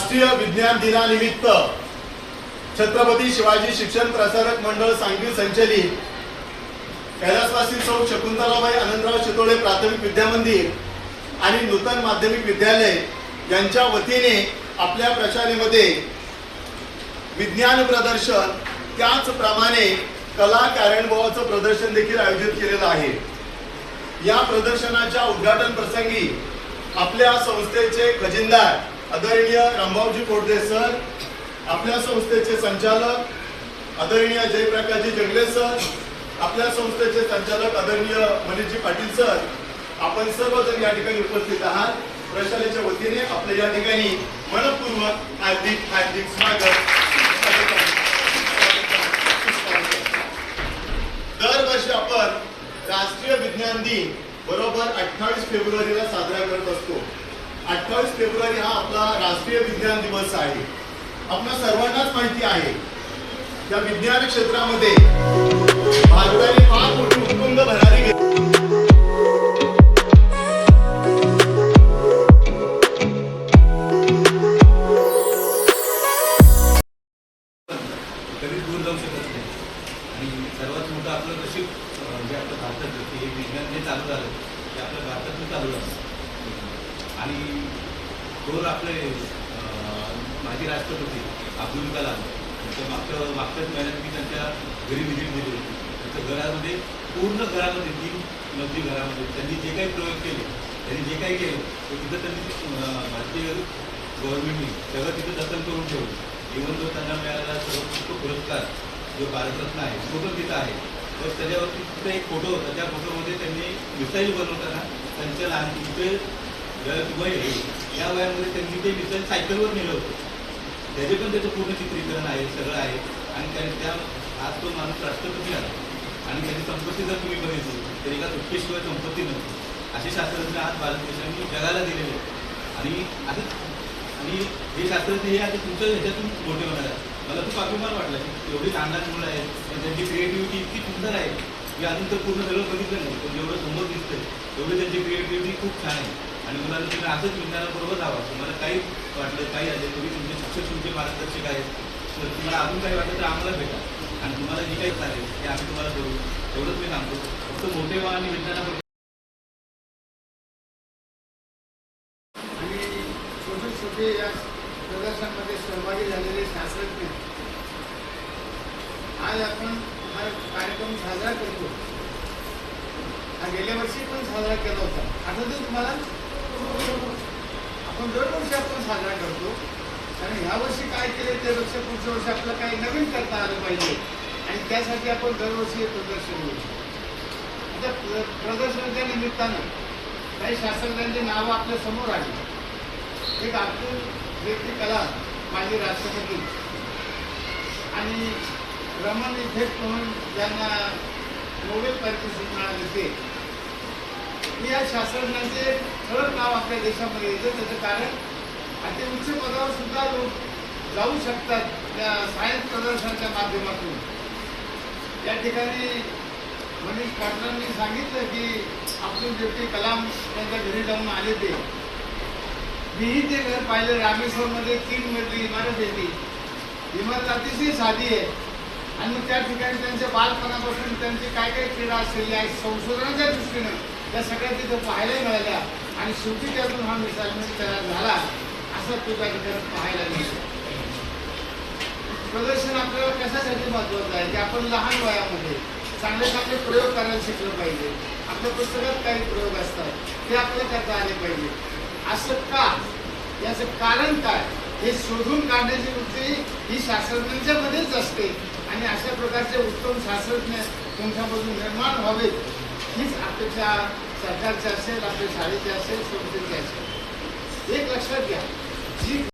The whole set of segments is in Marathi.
राष्ट्रीय विज्ञान दिनानिमित्त छत्रपती शिवाजी शिक्षण प्रसारक मंडळ सांगली संचलित कैलासवासी सौ शकुंतलाबाई आनंदराव शितोळे प्राथमिक विद्यामंदिर आणि नूतन माध्यमिक विद्यालय यांच्या वतीने आपल्या प्रशालेमध्ये विज्ञान प्रदर्शन त्याचप्रमाणे कला कार्यानुभवाचं प्रदर्शन देखील आयोजित केलेलं आहे। या प्रदर्शनाच्या उद्घाटन प्रसंगी आपल्या संस्थेचे खजिनदार आदरणीय रामभाऊजी कोडदे सर, आपल्या संस्थेचे संचालक आदरणीय जयप्रकाशजी जगले सर, आपल्या संस्थेचे संचालक आदरणीय मनीषजी पाटील सर, आपण सर्वजण या ठिकाणी उपस्थित आहात। प्रशालेच्या वतीने आपल्या या ठिकाणी मनपूर्वक हार्दिक हार्दिक स्वागत। दरवर्षी आपण राष्ट्रीय विज्ञान दिन बरोबर 28 फेब्रुवारीला साजरा करत असतो। 28 फेब्रुवारी हा आपला राष्ट्रीय विज्ञान दिवस आहे। आपल्या सर्वांनाच माहिती आहे या विज्ञान क्षेत्रामध्ये भारताने फार मोठी उत्तुंग भरारी घेतली। कधी दूर जाऊ शकत नाही आणि सर्वात मोठं आपलं नशीब जे आपलं भारतात हे विज्ञान जे चालू झालं ते आपल्या भारतातून चालू झालं आणि दोन आपले माजी राष्ट्रपती अब्दुल कलाम मागच्याच महिन्यात मी त्यांच्या घरी व्हिजिट दिली होती। त्यांच्या घरामध्ये पूर्ण घरामध्ये 3 मजली घरामध्ये त्यांनी जे काही प्रयोग केले, त्यांनी जे काही केलं ते तिथं त्यांनी भारतीय गव्हर्नमेंटनी सगळं तिथं जतन करून ठेवलं। इव्हन जो त्यांना मिळालेला सर्वोत्कृष्ट पुरस्कार जो भारतरत्न आहे तो पण तिथं आहे। तर त्याच्यावरती तिथं एक फोटो होता, त्या फोटोमध्ये त्यांनी मिसाईल बनवताना त्यांच्या लहानपणीचे वय या वयामध्ये त्यांनी ते मिसाईल सायकलवर नेलं होतं। त्याचे पण त्याचं पूर्ण चित्रीकरण आहे, सगळं आहे आणि त्या आज तो माणूस राष्ट्रपती आला आणि त्याची संपत्ती जर तुम्ही बघितली तर एका सुटकेशिवाय संपत्ती नव्हती। असे शास्त्रज्ञ आज भारत देशाने जगाला दिलेले आणि आणि हे शास्त्रज्ञ हे आता तुमच्या ह्याच्यातून मोठे होणार आहे। मला खूप अभिमान वाटला की एवढी लहान लहान मुलं आहेत, त्यांची क्रिएटिव्हिटी इतकी सुंदर आहे की अजून तर पूर्ण सगळं बघितलं नाही, पण जेवढं समोर दिसतंय तेवढी त्यांची क्रिएटिव्हिटी खूप छान आहे आणि मुलांना तुम्ही असंच विज्ञानाबरोबर जावं। तुम्हाला काही वाटलं काही आले तरी तुमचे शिक्षक तुमचे मार्गदर्शक आहेत, तर तुम्हाला अजून काही वाटलं तर आम्हाला भेटा आणि तुम्हाला जे काही चालेल ते आम्ही तुम्हाला करू, एवढंच मी सांगतो। फक्त मोठे व्हा आणि विज्ञानाबरोबर या प्रदर्शनामध्ये सहभागी झालेले शास्त्रज्ञ आज आपण हा कार्यक्रम साजरा करतो। हा गेल्या वर्षी पण साजरा केला होता, आठवतं तुम्हाला? आपण दरवर्षी आपण साजरा करतो आणि ह्या वर्षी काय केले त्यापेक्षा पुढच्या वर्षी आपल्याला काही नवीन करता आलं पाहिजे आणि त्यासाठी आपण दरवर्षी हे प्रदर्शन घेतो। आता प्रदर्शनाच्या निमित्तानं काही शास्त्रज्ञांची नावं आपल्या समोर आली। एक अब्दुल कलाम माजी राष्ट्रपती आणि रमन इफेक्ट म्हणून ज्यांना नोबेल पारितोषिक मिळाले ते या शास्त्रज्ञांचे ठळक नाव आपल्या देशामध्ये येतं। त्याचं कारण अति उच्च पदावर सुद्धा लोक जाऊ शकतात त्या सायन्स प्रदर्शनाच्या माध्यमातून। या ठिकाणी मनीष पाटलांनी सांगितलं की अब्दुल कलाम त्यांच्या घरी जाऊन आले ते मीही ते घर पाहिलं। रामेश्वरमध्ये 3 मजली इमारत येते, इमारत अतिशय साधी आहे आणि मग त्या ठिकाणी त्यांच्या बालपणापासून त्यांची काय काय क्रीडा असलेली आहे संशोधनाच्या दृष्टीनं त्या सगळ्या तिथं पाहायला मिळाल्या आणि शेवटी त्यातून हा मिसाईल तयार झाला असं तो त्या ठिकाणी पाहायला मिळतो। प्रदर्शन आपल्याला कशासाठी महत्त्वाचं आहे की आपण लहान वयामध्ये चांगले चांगले प्रयोग करायला शिकलं पाहिजे। आपल्या पुस्तकात काही प्रयोग असतात ते आपल्याला करता आले पाहिजे। असं का, याचं कारण काय हे शोधून काढण्याची वृत्ती ही शास्त्रज्ञांच्या मध्येच असते आणि अशा प्रकारचे उत्तम शास्त्रज्ञ तुमच्यामधून निर्माण व्हावेत हीच अपेक्षा सरकारची असेल, आपल्या शाळेची असेल, संस्थेची असेल। एक लक्षात घ्या, जी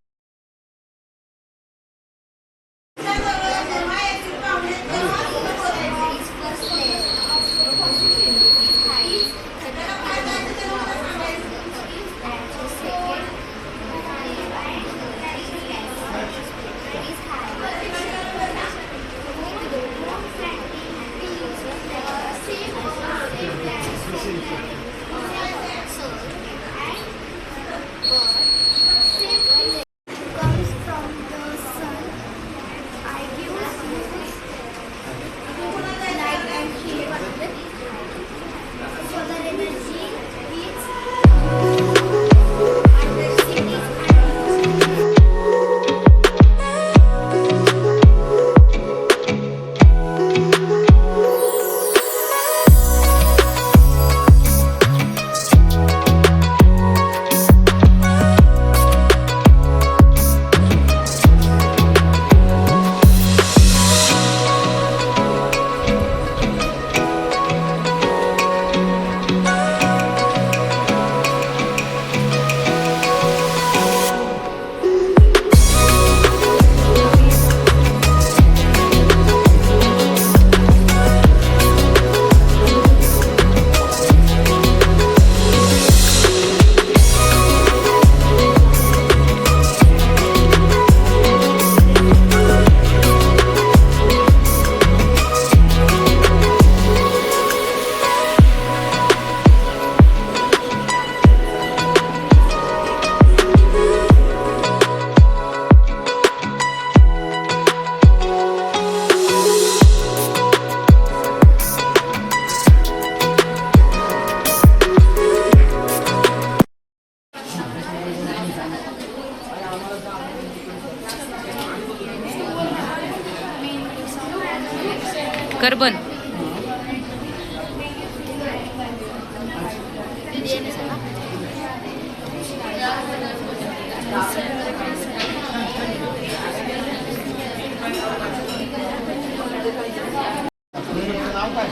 करबन. नाव काय?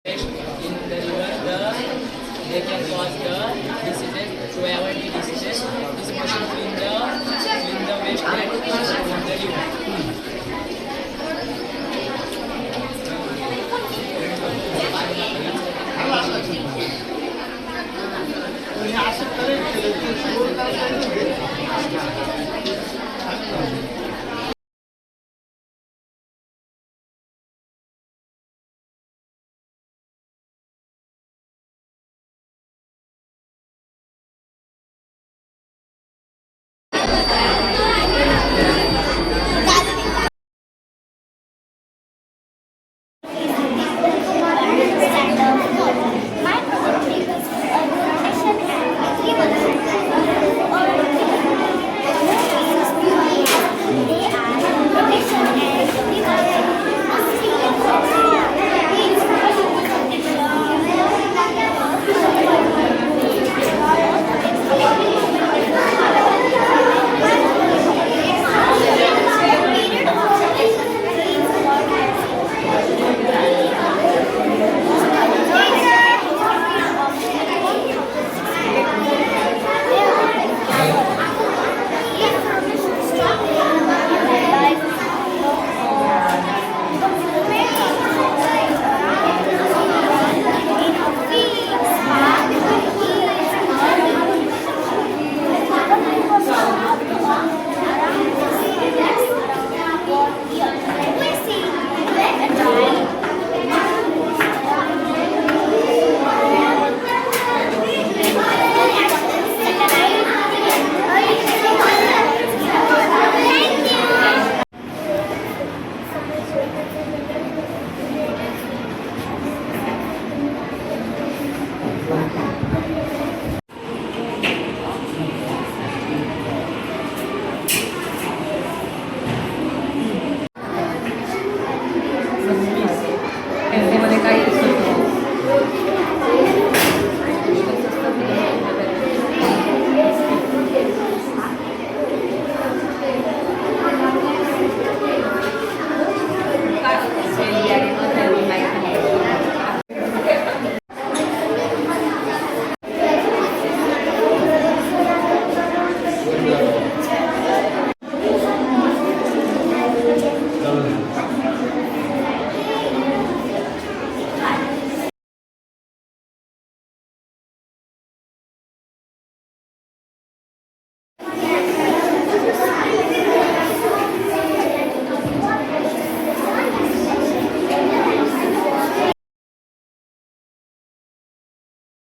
In the river, they can cause the diseases, whoever the diseases, this machine clean the waste that is from the river. हे असं करेक्ट केलं की स्टोर करता येईल.